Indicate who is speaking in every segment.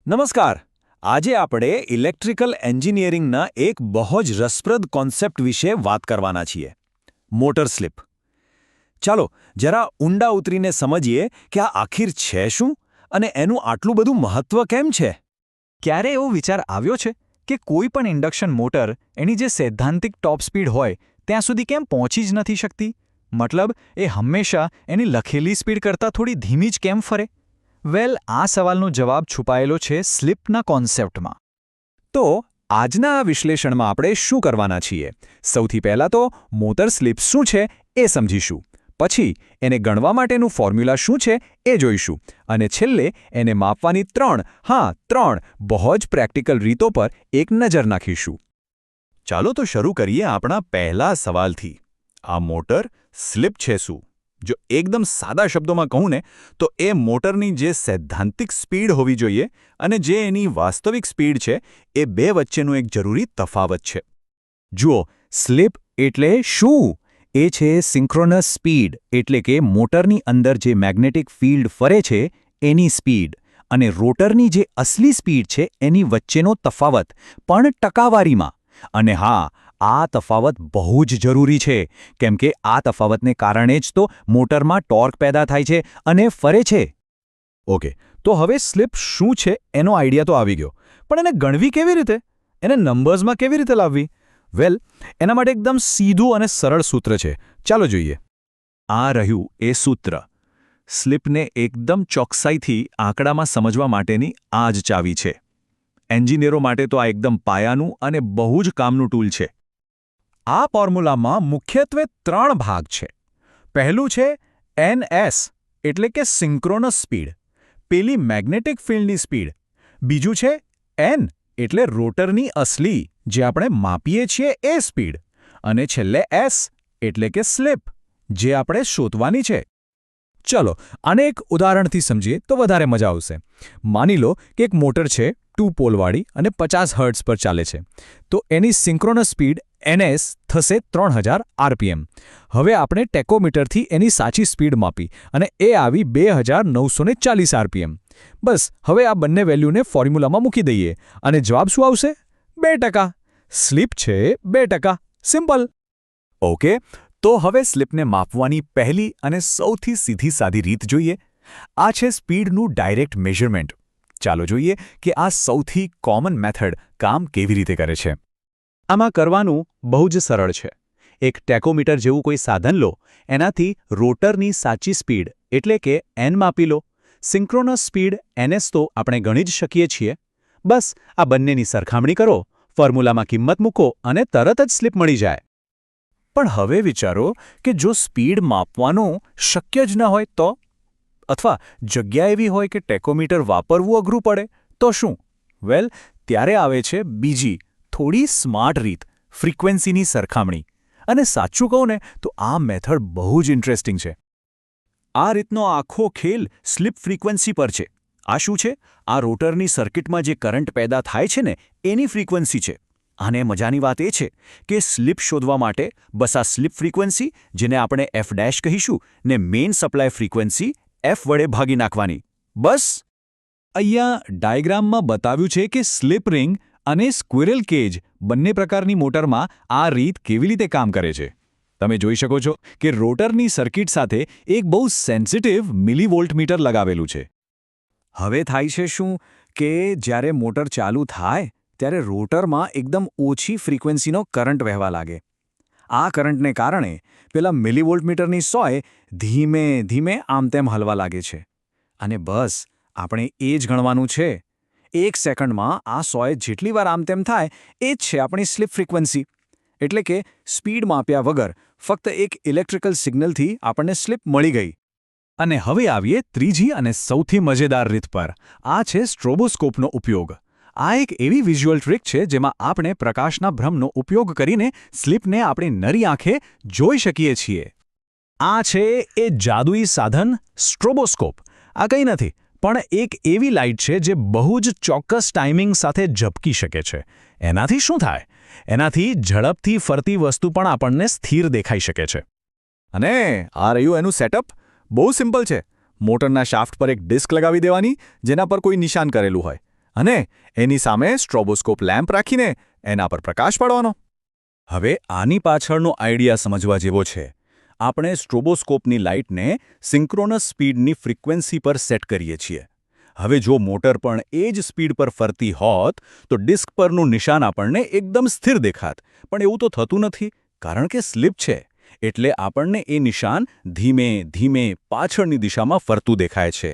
Speaker 1: નમસ્કાર. આજે આપણે ઇલેક્ટ્રિકલ એન્જિનિયરિંગના એક બહુ જ રસપ્રદ કોન્સેપ્ટ વિશે વાત કરવાના છીએ. Motor sleep. ચાલો જરા ઊંડા ઉતરીને સમજીએ કે આ આખિર છે શું અને એનું આટલું બધું મહત્વ કેમ છે.
Speaker 2: ક્યારે એવો વિચાર આવ્યો છે કે કોઈ પણ ઇન્ડક્શન મોટર એની જે સૈદ્ધાંતિક ટોપ સ્પીડ હોય ત્યાં સુધી કેમ પહોંચી જ નથી શકતી? મતલબ એ હંમેશા એની લખેલી સ્પીડ કરતાં થોડી ધીમી જ કેમ ફરે? વેલ, આ સવાલનો જવાબ છુપાયેલો છે સ્લીપના કોન્સેપ્ટમાં.
Speaker 1: તો આજના આ વિશ્લેષણમાં આપણે શું કરવાના છીએ? સૌથી પહેલાં તો મોટર સ્લીપ શું છે એ સમજીશું. પછી એને ગણવા માટેનું ફોર્મ્યુલા શું છે એ જોઈશું. અને છેલ્લે એને માપવાની ત્રણ બહુ જ પ્રેક્ટિકલ રીતો પર એક નજર નાખીશું. ચાલો તો શરૂ કરીએ આપણા પહેલા સવાલથી. આ મોટર સ્લીપ છે શું? જો એકદમ સાદા શબ્દોમાં કહું ને તો એ મોટરની જે સૈદ્ધાંતિક સ્પીડ હોવી જોઈએ અને જે એની વાસ્તવિક સ્પીડ છે એ બે વચ્ચેનું એક જરૂરી તફાવત છે. જુઓ, સ્લીપ એટલે શું? એ છે સિન્ક્રોનસ સ્પીડ, એટલે કે મોટરની અંદર જે મેગ્નેટિક ફિલ્ડ ફરે છે એની સ્પીડ, અને રોટરની જે અસલી સ્પીડ છે એની વચ્ચેનો તફાવત, પણ ટકાવારીમાં. અને હા, આ તફાવત બહુ જ જરૂરી છે, કેમ કે આ તફાવતને કારણે જ તો મોટરમાં ટોર્ક પેદા થાય છે અને ફરે છે. ઓકે, તો હવે સ્લીપ શું છે એનો આઈડિયા તો આવી ગયો, પણ એને ગણવી કેવી રીતે? એને નંબર્સમાં કેવી રીતે લાવવી? વેલ, એના માટે એકદમ સીધું અને સરળ સૂત્ર છે. ચાલો જોઈએ. આ રહ્યું એ સૂત્ર. સ્લીપને એકદમ ચોકસાઈથી આંકડામાં સમજવા માટેની આ જ ચાવી છે. એન્જિનિયરો માટે તો આ એકદમ પાયાનું અને બહુ જ કામનું ટૂલ છે. આ ફોર્મ્યુલામાં મુખ્યત્વે 3 ભાગ છે. પહેલું છે NS, એટલે કે સિન્ક્રોનસ સ્પીડ, પેલી મેગ્નેટિક ફિલ્ડની સ્પીડ. બીજું છે N, એટલે રોટરની અસલી, જે આપણે માપીએ છીએ એ સ્પીડ. અને છેલ્લે S, એટલે કે સ્લીપ, જે આપણે શોધવાની છે. ચલો આને એક ઉદાહરણથી સમજીએ તો વધારે મજા આવશે. માની લો કે એક મોટર છે 2 પોલવાળી અને 50 હર્ટ્ઝ પર ચાલે છે. તો એની સિન્ક્રોનસ સ્પીડ NS થશે 3000 RPM. હવે આપણે ટેકોમીટરથી એની સાચી સ્પીડ માપી અને એ આવી 2940 RPM. બસ હવે આ બંને વેલ્યુને ફોર્મ્યુલામાં મૂકી દઈએ અને જવાબ શું આવશે? 2%. સ્લીપ છે 2%. સિમ્પલ. ઓકે, તો હવે સ્લીપને માપવાની પહેલી અને સૌથી સીધી સાદી રીત જોઈએ. આ છે સ્પીડનું ડાયરેક્ટ મેઝરમેન્ટ. ચાલો જોઈએ કે આ સૌથી કોમન મેથડ કામ કેવી રીતે કરે છે. આમાં કરવાનું બહુ જ સરળ છે. એક ટેકોમીટર જેવું કોઈ સાધન લો, એનાથી રોટરની સાચી સ્પીડ એટલે કે N માપી લો. સિન્ક્રોનસ સ્પીડ NS તો આપણે ગણી જ શકીએ છીએ. બસ આ બંનેની સરખામણી કરો, ફોર્મ્યુલામાં કિંમત મૂકો અને તરત જ સ્લીપ મળી જાય. પણ હવે વિચારો કે જો સ્પીડ માપવાનું શક્ય જ ન હોય તો? અથવા જગ્યા એવી હોય કે ટેકોમીટર વાપરવું અઘરું પડે તો શું? વેલ, ત્યારે આવે છે બીજી થોડી સ્માર્ટ રીત, ફ્રીક્વન્સીની સરખામણી. અને સાચું કહું ને તો આ મેથડ બહુ જ ઇન્ટરેસ્ટિંગ છે. આ રીતનો આખો ખેલ સ્લીપ ફ્રીક્વન્સી પર છે. આ શું છે? આ રોટરની સર્કિટમાં જે કરંટ પેદા થાય છે ને એની ફ્રીક્વન્સી છે. અને મજાની વાત એ છે કે સ્લીપ શોધવા માટે બસ આ સ્લીપ ફ્રીક્વન્સી, જેને આપણે F' કહીશું, ને મેઇન સપ્લાય ફ્રીક્વન્સી F વડે ભાગી નાખવાની. બસ. અહીંયા ડાયાગ્રામમાં બતાવ્યું છે કે સ્લીપ રિંગ અને સ્ક્વિરલ કેજ બંને પ્રકારની મોટરમાં આ રીત કેવી રીતે કામ કરે છે. તમે જોઈ શકો છો કે રોટરની સર્કિટ સાથે એક બહુ સેન્સિટિવ મિલીવોલ્ટમીટર લગાવેલું છે. હવે થાય છે શું કે જ્યારે મોટર ચાલુ થાય ત્યારે રોટરમાં એકદમ ઓછી ફ્રીક્વન્સીનો કરંટ વહેવા લાગે. આ કરંટને કારણે પેલા મિલીવોલ્ટમીટરની સોય ધીમે ધીમે આમ તેમ હલવા લાગે છે. અને બસ આપણે એ જ ગણવાનું છે. 1 સેકન્ડમાં આ સોય જેટલી વાર આમ તેમ થાય એ જ છે આપણી સ્લીપ ફ્રીક્વન્સી. એટલે કે સ્પીડ માપ્યા વગર ફક્ત એક ઇલેક્ટ્રિકલ સિગ્નલથી આપણને સ્લીપ મળી ગઈ. અને હવે આવીએ ત્રીજી અને સૌથી મજેદાર રીત પર. આ છે સ્ટ્રોબોસ્કોપનો ઉપયોગ. આ એક એવી વિઝ્યુઅલ ટ્રીક છે જેમાં આપણે પ્રકાશના ભ્રમનો ઉપયોગ કરીને સ્લીપને આપણી નરી આંખે જોઈ શકીએ છીએ. આ છે એ જાદુઈ સાધન સ્ટ્રોબોસ્કોપ. આ કંઈ નથી, પણ એક એવી લાઇટ છે જે બહુ જ ચોક્કસ ટાઈમિંગ સાથે ઝબકી શકે છે. એનાથી શું થાય? એનાથી ઝડપથી ફરતી વસ્તુ પણ આપણને સ્થિર દેખાઈ શકે છે. અને આ રહ્યું એનું સેટઅપ. બહુ સિમ્પલ છે. મોટરના શાફ્ટ પર એક ડિસ્ક લગાવી દેવાની જેના પર કોઈ નિશાન કરેલું હોય, અને એની સામે સ્ટ્રોબોસ્કોપ લેમ્પ રાખીને એના પર પ્રકાશ પાડવાનો.
Speaker 3: હવે આની પાછળનો આઈડિયા સમજવા જેવો છે. આપણે સ્ટ્રોબોસ્કોપની લાઇટને સિન્ક્રોનસ સ્પીડની ફ્રીક્વન્સી પર સેટ કરીએ છીએ. હવે જો મોટર પણ એ જ સ્પીડ પર ફરતી હોત તો ડિસ્ક પરનું નિશાન આપણને એકદમ સ્થિર દેખાત. પણ એવું તો થતું નથી, કારણ કે સ્લિપ છે. એટલે આપણને એ નિશાન ધીમે ધીમે પાછળની દિશામાં ફરતું દેખાય છે.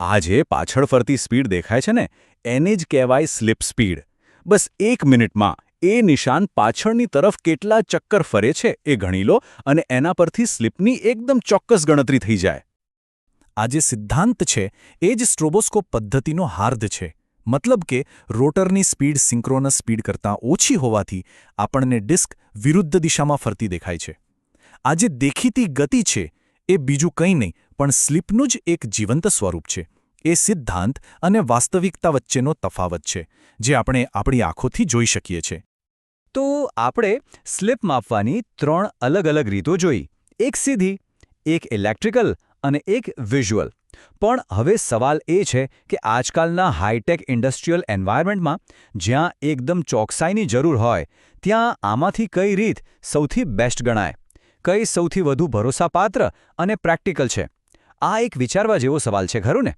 Speaker 3: આ જે પાછળ ફરતી સ્પીડ દેખાય છે ને, એને જ કહેવાય સ્લિપ સ્પીડ. બસ 1 મિનિટમાં એ નિશાન પાછળની તરફ કેટલા ચક્કર ફરે છે એ ગણી લો અને એના પરથી સ્લિપની એકદમ ચોક્કસ ગણતરી થઈ જાય.
Speaker 2: આ જે સિદ્ધાંત છે એ જ સ્ટ્રોબોસ્કોપ પદ્ધતિનો હાર્દ છે. મતલબ કે રોટરની સ્પીડ સિન્ક્રોનસ સ્પીડ કરતાં ઓછી હોવાથી આપણને ડિસ્ક વિરુદ્ધ દિશામાં ફરતી દેખાય છે. આ જે દેખીતી ગતિ છે એ બીજું કંઈ નહીં પણ સ્લિપનું જ એક જીવંત સ્વરૂપ છે. એ સિદ્ધાંત અને વાસ્તવિકતા વચ્ચેનો તફાવત છે, જે આપણે આપણી આંખોથી જોઈ શકીએ છીએ.
Speaker 1: તો આપણે સ્લિપ માપવાની 3 અલગ-અલગ રીતો જોઈ. એક સીધી, એક ઇલેક્ટ્રિકલ અને એક વિઝ્યુઅલ. પણ હવે સવાલ એ છે કે આજકાલના હાઈટેક ઇન્ડસ્ટ્રીયલ એન્વાયરમેન્ટમાં જ્યાં એકદમ ચોકસાઈની જરૂર હોય, ત્યાં આમાંથી કઈ રીત સૌથી બેસ્ટ ગણાય? કઈ સૌથી વધુ ભરોસાપાત્ર અને પ્રેક્ટિકલ છે? આ એક વિચારવા જેવો સવાલ છે, ખરું ને?